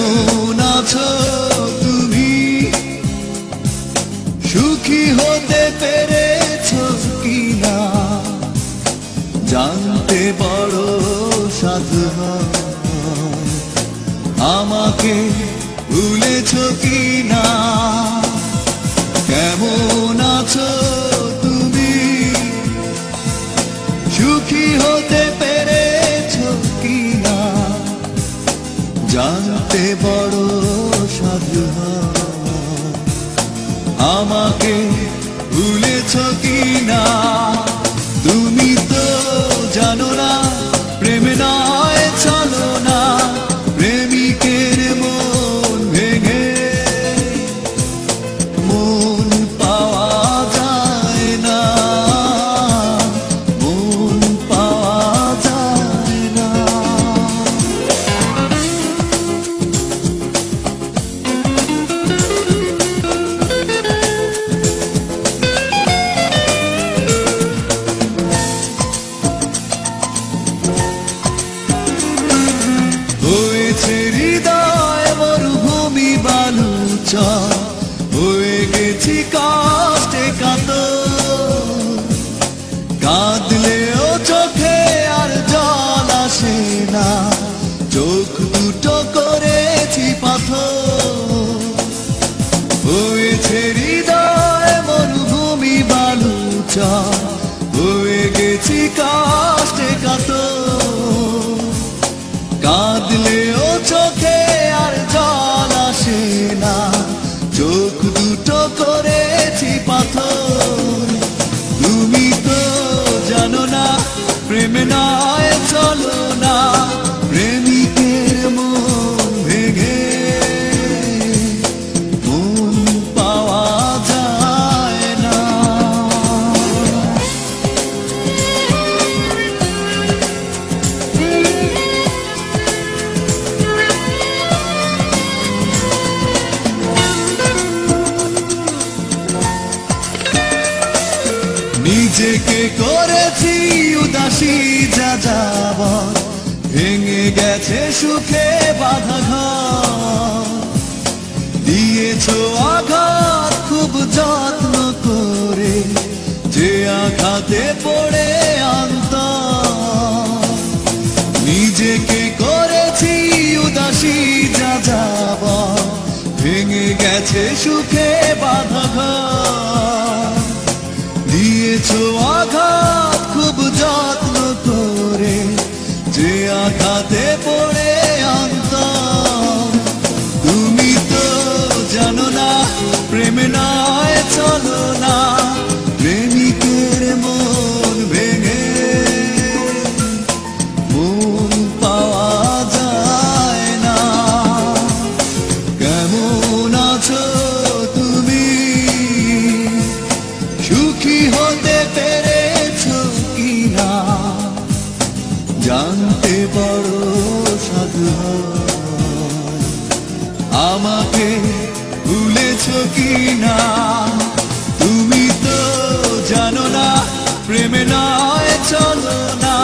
কেমন আছো তুমি? সুখী হতে পেরেছো কিনা জানতে বড় সাধু হয়। আমাকে ভুলেছো কিনা? কেমন আছো তুমি? সুখী হতে পেরেছো কিনা জানতে বড় সাধু হয়। আমাকে ভুলেছো কিনা? তুমি তো জানো না প্রেম নয় চলো না, প্রেমিকের মন ভেঙে মন পাওয়া যায় না, মন পাওয়া যায় না। হয়েছে হৃদয় মরুভূমি বালুচর, হয়ে গেছি কষ্টে কাতর। কাঁদলেও চোখে আর জল আসে না, চোখ দুটো করেছি পাথর। হয়েছে হৃদয় মরুভূমি বালুচর, হয়ে গেছি কষ্টে কাতর। কাঁদলেও চোখে আর জল আসে না, চোখ দুটো করেছি পাথর। তুমি তো জানো না প্রেম নয় চলো না, প্রেমিকের মন ভেঙে মন পাওয়া যায় না। নিজেকে করেছি উদাসী যাযাবর, ভেঙে গেছে সুখে বাঁধা ঘর। দিয়েছো আঘাত খুব যত্ন করে, যে আঘাতে পড়ে অন্তর। নিজেকে করেছি উদাসী যাযাবর, ভেঙে গেছে সুখে বাঁধা ঘর। দিয়েছো আঘাত খুব যত্ন করে, যে আঘাতে পড়ে অন্তর। তুমি তো জানো না প্রেম নয় চলো না, প্রেমিকের মন ভেঙে মন পাওয়া যায় না। কেমন আছো তুমি? সুখী হতে পেরেছো কিনা জানতে বড় সাধু হয়। আমাকে ভুলেছো কিনা? তুমি তো জানো না প্রেম নয় চলো না,